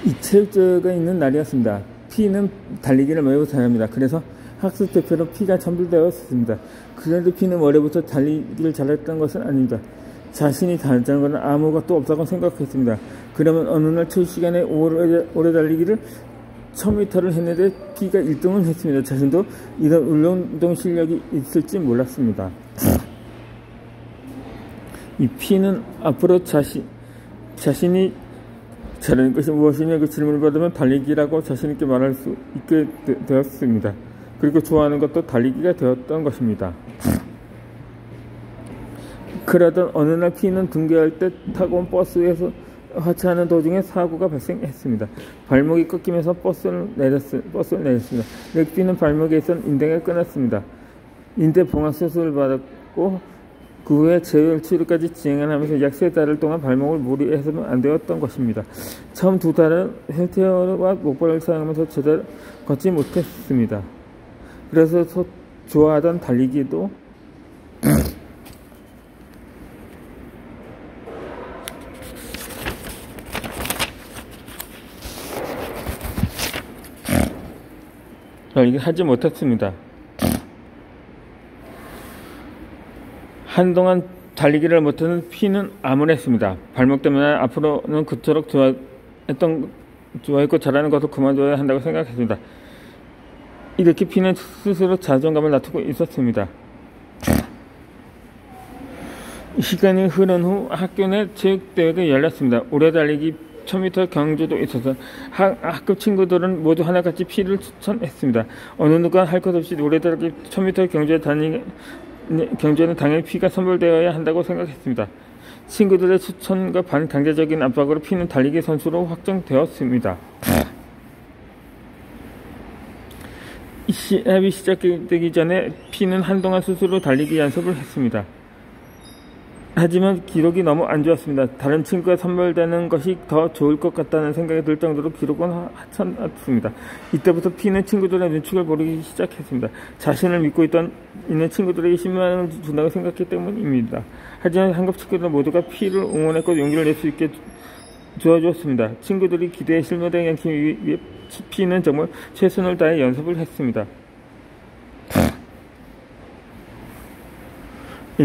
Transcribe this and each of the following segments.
이 체육대회가 있는 날이었습니다. 피는 달리기를 매우 잘합니다. 그래서 학습 대표로 피가 첨부되었습니다. 그런데 피는 원래부터 달리기를 잘했던 것은 아닙니다. 자신이 잘하는 것은 아무것도 없다고 생각했습니다. 그러면 어느 날 체육 시간에 오래 달리기를 1000m를 했는데 피가 1등을 했습니다. 자신도 이런 운동 실력이 있을지 몰랐습니다. 이 피는 앞으로 자신이 잘하는 것이 무엇이냐 그 질문을 받으면 달리기라고 자신있게 말할 수 있게 되었습니다. 그리고 좋아하는 것도 달리기가 되었던 것입니다. 그러던 어느 날 피는 등교할 때 타고 온 버스에서 하차하는 도중에 사고가 발생했습니다. 발목이 꺾이면서 버스를 내렸습니다. 피는 발목에 있던 인대가 끊었습니다. 인대 봉합 수술을 받았고 그 후에 재활 치료까지 진행하면서 약 3달을 동안 발목을 무리해서는 안 되었던 것입니다. 처음 2달은 휠체어와 목발을 사용하면서 제대로 걷지 못했습니다. 그래서 좋아하던 달리기도 하지 못했습니다. 한동안 달리기를 못하는 피는 암울했습니다. 발목 때문에 앞으로는 그토록 좋아했고 잘하는 것을 그만둬야 한다고 생각했습니다. 이렇게 피는 스스로 자존감을 낮추고 있었습니다. 시간이 흐른 후 학교 내 체육대회가 열렸습니다. 오래 달리기 1000m 경주도 있어서 학급 친구들은 모두 하나같이 피를 추천했습니다. 어느 누가 할 것 없이 오래 달리기 1000m 경주에는 당연히 피가 선발되어야 한다고 생각했습니다. 친구들의 추천과 반강제적인 압박으로 피는 달리기 선수로 확정되었습니다. 시합이 시작되기 전에 피는 한동안 스스로 달리기 연습을 했습니다. 하지만 기록이 너무 안 좋았습니다. 다른 친구가 선발되는 것이 더 좋을 것 같다는 생각이 들 정도로 기록은 하찮았습니다. 이때부터 피는 친구들의 눈치를 보이기 시작했습니다. 자신을 믿고 있는 친구들에게 10만원을 준다고 생각했기 때문입니다. 하지만 한급 친구들 모두가 피를 응원했고 용기를 낼 수 있게 도와주었습니다. 친구들이 기대에 실망되지 않기 위해 피는 정말 최선을 다해 연습을 했습니다.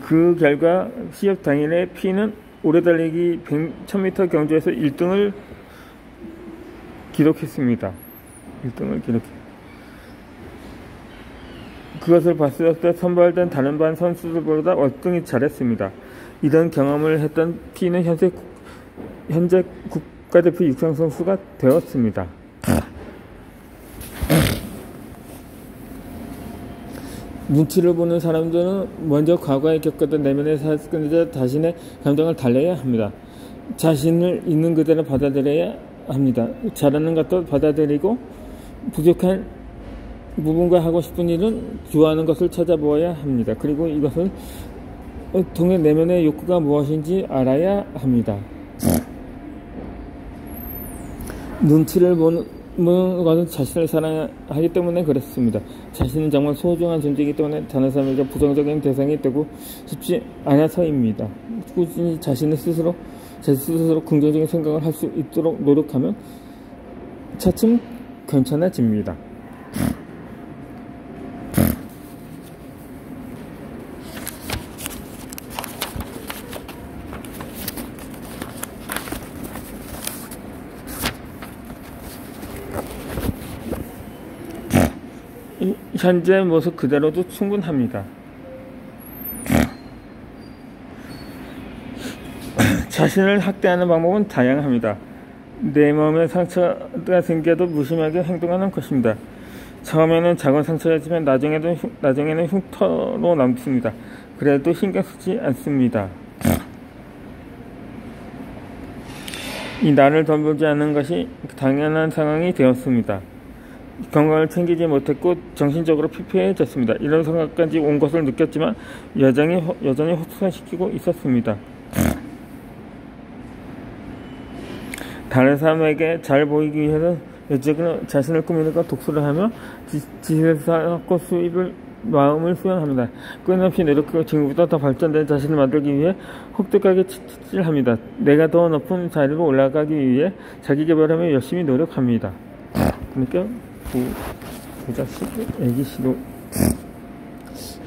그 결과 시합 당일에 피는 오래 달리기 1000m 경주에서 1등을 기록했습니다. 그것을 봤을 때 선발된 다른 반 선수들보다 월등히 잘했습니다. 이런 경험을 했던 피는 현재 국가대표 육상 선수가 되었습니다. 눈치를 보는 사람들은 먼저 과거에 겪었던 내면의 사건이자 자신의 감정을 달래야 합니다. 자신을 있는 그대로 받아들여야 합니다. 잘하는 것도 받아들이고 부족한 부분과 하고 싶은 일은 좋아하는 것을 찾아보아야 합니다. 그리고 이것을 통해 내면의 욕구가 무엇인지 알아야 합니다. 눈치를 보는 것은 자신을 사랑하기 때문에 그렇습니다. 자신은 정말 소중한 존재이기 때문에 다른 사람에게 부정적인 대상이 되고 싶지 않아서입니다. 꾸준히 자신 스스로 긍정적인 생각을 할 수 있도록 노력하면 차츰 괜찮아집니다. 현재 모습 그대로도 충분합니다. 자신을 학대하는 방법은 다양합니다. 내 몸에 상처가 생겨도 무심하게 행동하는 것입니다. 처음에는 작은 상처였지만 나중에는 흉터로 남습니다. 그래도 신경 쓰지 않습니다. 이 나를 돌보지 않는 것이 당연한 상황이 되었습니다. 건강을 챙기지 못했고 정신적으로 피폐해졌습니다. 이런 생각까지 온 것을 느꼈지만 여전히 호소시키고 있었습니다. 다른 사람에게 잘 보이기 위해서 여전히 자신을 꾸미는 것 독서를 하며 지식을 쌓고 수입을 마음을 수양합니다. 끊임없이 노력하고 지금보다 더 발전된 자신을 만들기 위해 혹독하게 칠칠합니다. 내가 더 높은 자리로 올라가기 위해 자기 개발하며 열심히 노력합니다. 그러니까 부자식 애기시로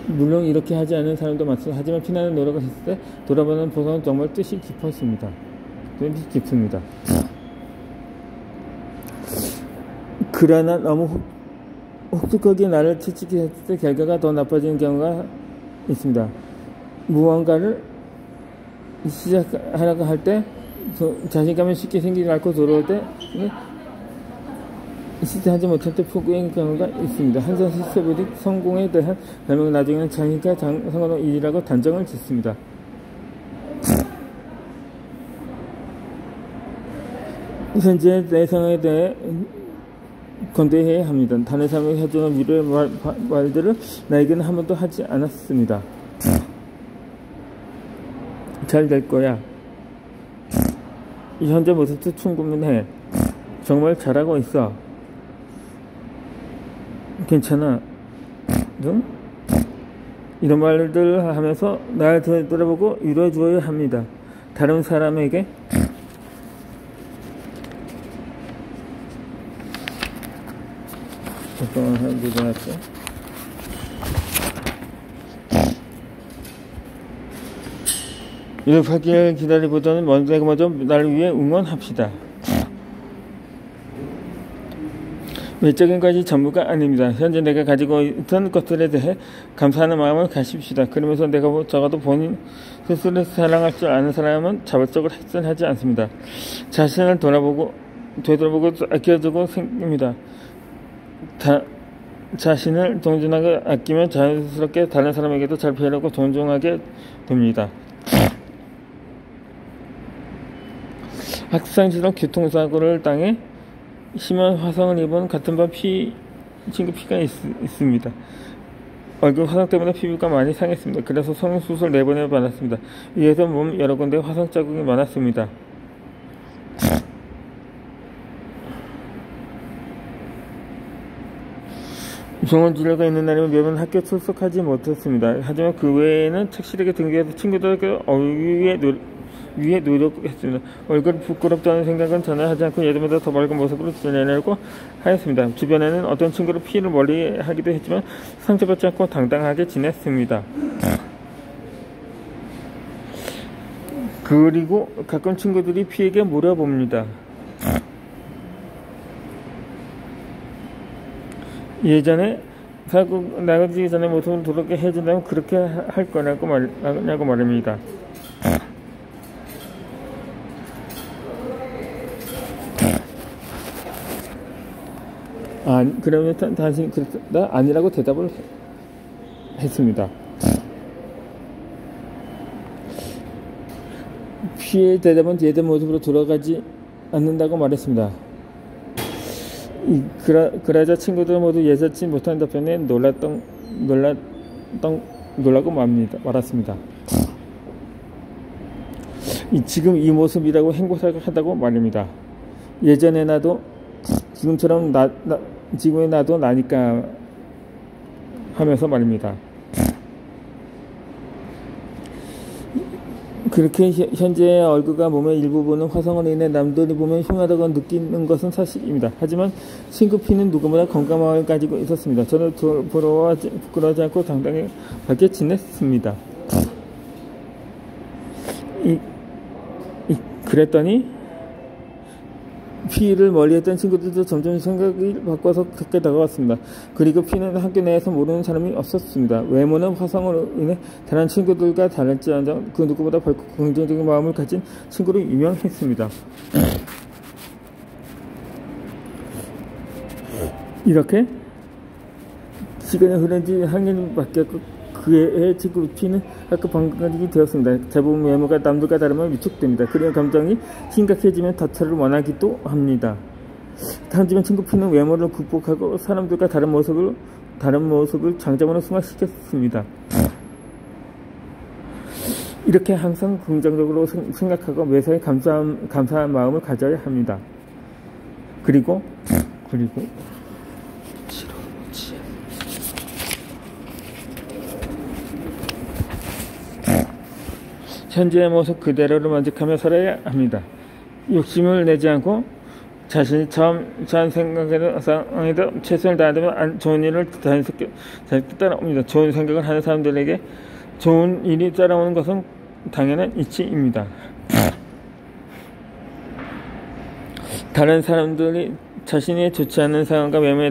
물론 이렇게 하지 않은 사람도 많습니다. 하지만 피나는 노력을 했을 때 돌아보는 보상은 정말 뜻이 깊습니다. 그러나 너무 혹독하게 나를 채찍했을 때 결과가 더 나빠지는 경우가 있습니다. 무언가를 시작하려고 할 때 자신감이 쉽게 생기지 않고 돌아올 때 시작하지 못할 때 포기한 경우가 있습니다. 한선 스스로들이 성공에 대한 별명은 나중에는 자신과 상관없는 일이라고 단정을 짓습니다. 현재의 내 상황에 대해 건대해야 합니다. 다른 사람에게 해주는 위로의 말들을 나에게는 한 번도 하지 않았습니다. 잘 될 거야. 이 현재 모습도 충분해. 정말 잘하고 있어. 괜찮아. 등? 이런 말들을 하면서 날 돌아보고 위로해 주어야 합니다. 다른 사람에게 잠깐만 사람들이 나왔어. 이렇게 하길 기다리보다는 먼저 나를 위해 응원합시다. 외적인 것이 전부가 아닙니다. 현재 내가 가지고 있던 것들에 대해 감사하는 마음을 가십시다. 그러면서 내가 적어도 본인 스스로를 사랑할 줄 아는 사람은 자발적으로 획선하지 않습니다. 자신을 되돌아보고 아껴주고 생깁니다. 자신을 동정하고 아끼면 자연스럽게 다른 사람에게도 잘 배려하고 존중하게 됩니다. 학창시절 교통사고를 당해 심한 화상을 입은 같은 반 친구 피가 있습니다. 얼굴 화상 때문에 피부가 많이 상했습니다. 그래서 성형수술 4번을 받았습니다. 위에서 몸 여러 군데 화상 자국이 많았습니다. 병원 진료가 있는 날이면 매번 학교 출석하지 못했습니다. 하지만 그 외에는 착실하게 등교해서 친구들과 위에 노력했습니다. 얼굴이 부끄럽다는 생각은 전혀 하지 않고 예전보다 더 밝은 모습으로 지내려고 하였습니다. 주변에는 어떤 친구를 피해를 멀리 하기도 했지만 상처받지 않고 당당하게 지냈습니다. 그리고 가끔 친구들이 피에게 물어봅니다. 예전에 사고 나가기 전에 모습을 돌아오게 해준다면 그렇게 할 거냐고 말입니다. 그러면 당신이 그랬다? 아니라고 대답을 했습니다. 피의 대답은 예전 모습으로 돌아가지 않는다고 말했습니다. 그러자 친구들 모두 예사치 못한 답변에 놀라고 말았습니다. 지금 이 모습이라고 행복하다고 말입니다. 예전에 나도 지금처럼 지금의 나도 나니까 하면서 말입니다. 그렇게 현재의 얼굴과 몸의 일부분은 화상으로 인해 남들이 보면 흉하다고 느끼는 것은 사실입니다. 하지만 친구 피는 누구보다 건강한 마음을 가지고 있었습니다. 저는 부끄러워하지 않고 당당히 밝게 지냈습니다. 그랬더니 피를 멀리했던 친구들도 점점 생각을 바꿔서 가까이 다가왔습니다. 그리고 피는 학교 내에서 모르는 사람이 없었습니다. 외모는 화상으로 인해 다른 친구들과 다를지언정 그 누구보다 밝고 긍정적인 마음을 가진 친구로 유명했습니다. 이렇게 시간이 흐른 지 학년이 바뀌었고 그의 친구 피는 학교 방학이 되었습니다. 대부분 외모가 남들과 다르면 위축됩니다. 그리고 감정이 심각해지면 다처를 원하기도 합니다. 하지만 친구 피는 외모를 극복하고 사람들과 다른 모습을 장점으로 승화시켰습니다. 이렇게 항상 긍정적으로 생각하고 매사에 감사한 마음을 가져야 합니다. 그리고 현재의 모습 그대로를 만족하며 살아야 합니다. 욕심을 내지 않고 자신이 처한 생각에도 상황에도 최선을 다하면 좋은 일을 자연스럽게 따라옵니다. 좋은 생각을 하는 사람들에게 좋은 일이 따라오는 것은 당연한 이치입니다. 다른 사람들이 자신이 좋지 않은 상황과 매매에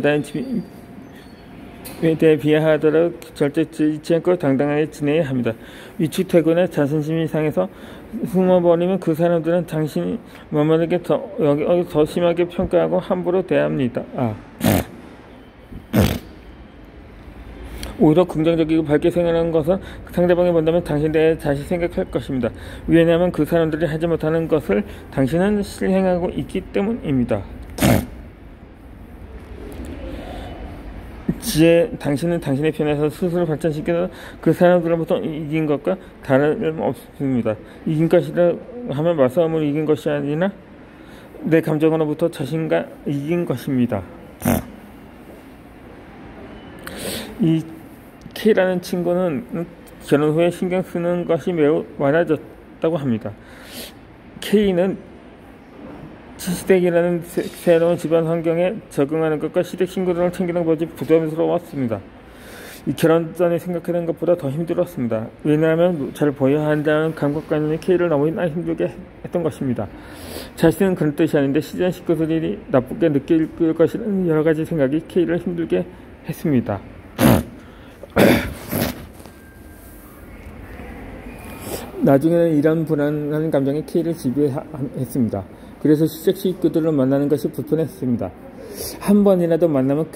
대해 비하하더라도 절대 잊지 않고 당당하게 지내야 합니다. 위축되거나 자존심이 상해서 숨어버리면 그 사람들은 당신이 머무르게 더 심하게 평가하고 함부로 대합니다. 오히려 긍정적이고 밝게 생각하는 것은 상대방이 본다면 당신에 대해 다시 생각할 것입니다. 왜냐하면 그 사람들이 하지 못하는 것을 당신은 실행하고 있기 때문입니다. 당신은 당신의 편에서 스스로 발전시켜서 그 사람들로부터 이긴 것과 다름없습니다. 이긴 것이라 하면 말싸움으로 이긴 것이 아니라 내 감정으로부터 자신과 이긴 것입니다. 이 K라는 친구는 결혼 후에 신경 쓰는 것이 매우 많아졌다고 합니다. K는 시댁이라는 새로운 집안 환경에 적응하는 것과 시댁 친구들을 챙기는 것이 부담스러웠습니다. 이 결혼 전에 생각하는 것보다 더 힘들었습니다. 왜냐하면 잘 보여야 한다는 감각관념이 K를 너무나 힘들게 했던 것입니다. 자신은 그런 뜻이 아닌데 시전 식구들이 나쁘게 느낄 것이라는 여러 가지 생각이 K를 힘들게 했습니다. 나중에는 이런 불안한 감정이 K를 지배했습니다. 그래서 시댁 식구들을 만나는 것이 불편했습니다. 한 번이라도 만나면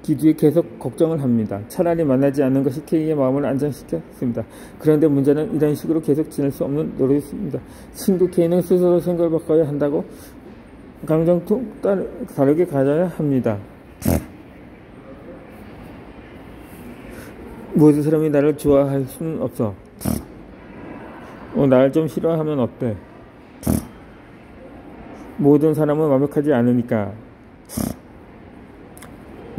기두에 계속 걱정을 합니다. 차라리 만나지 않는 것이 K의 마음을 안정시켰습니다. 그런데 문제는 이런 식으로 계속 지낼 수 없는 노릇입니다. 친구 K는 스스로 생각을 바꿔야 한다고 감정도 다르게 가져야 합니다. 모든 사람이 나를 좋아할 수는 없어. 나를 좀 싫어하면 어때? 모든 사람은 완벽하지 않으니까.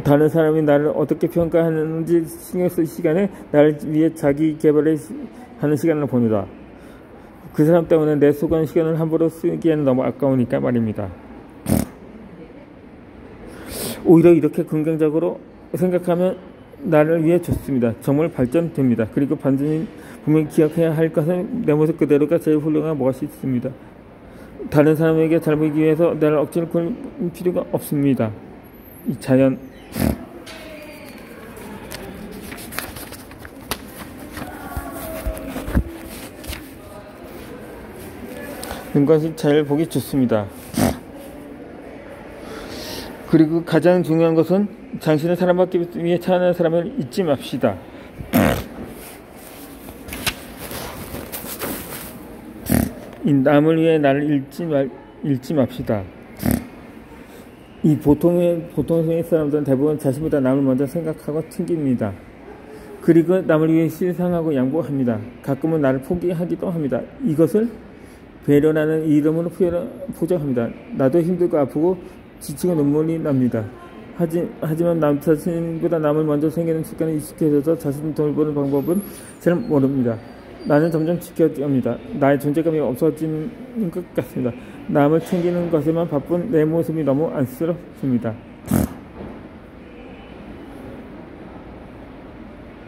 다른 사람이 나를 어떻게 평가하는지 신경 쓸 시간에 나를 위해 자기 개발을 하는 시간을 보내다. 그 사람 때문에 내 소관 시간을 함부로 쓰기에는 너무 아까우니까 말입니다. 오히려 이렇게 긍정적으로 생각하면 나를 위해 좋습니다. 정말 발전됩니다. 그리고 반드시 분명히 기억해야 할 것은 내 모습 그대로가 제일 훌륭한 무엇이 있습니다. 다른 사람에게 잘 보이기 위해서 나를 억지로 굴 필요가 없습니다. 이 자연 것이 잘 보기 좋습니다. 그리고 가장 중요한 것은 당신을 사랑받기 위해 태어난 사람을 잊지 맙시다. 남을 위해 나를 잃지 맙시다. 이 보통의 사람들은 대부분 자신보다 남을 먼저 생각하고 튕깁니다. 그리고 남을 위해 실상하고 양보합니다. 가끔은 나를 포기하기도 합니다. 이것을 배려라는 이름으로 포장합니다. 나도 힘들고 아프고 지치고 눈물이 납니다. 하지만 남 자신보다 남을 먼저 생기는 습관에 익숙해져서 자신을 돌보는 방법은 잘 모릅니다. 나는 점점 지켜갑니다. 나의 존재감이 없어지는 것 같습니다. 남을 챙기는 것에만 바쁜 내 모습이 너무 안쓰럽습니다.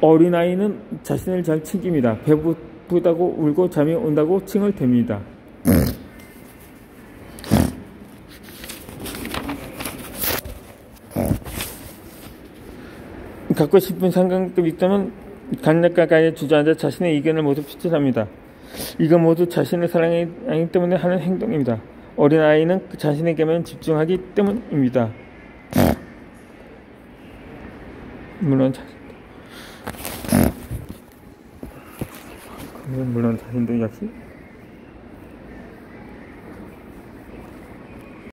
어린아이는 자신을 잘 챙깁니다. 배고프다고 울고 잠이 온다고 칭을 댑니다. 갖고 싶은 상관급이 있다면 강력하게 주저앉아 자신의 의견을 모두 표출합니다. 이건 모두 자신을 사랑하기 때문에 하는 행동입니다. 어린아이는 자신에게만 집중하기 때문입니다. 물론 자신도 역시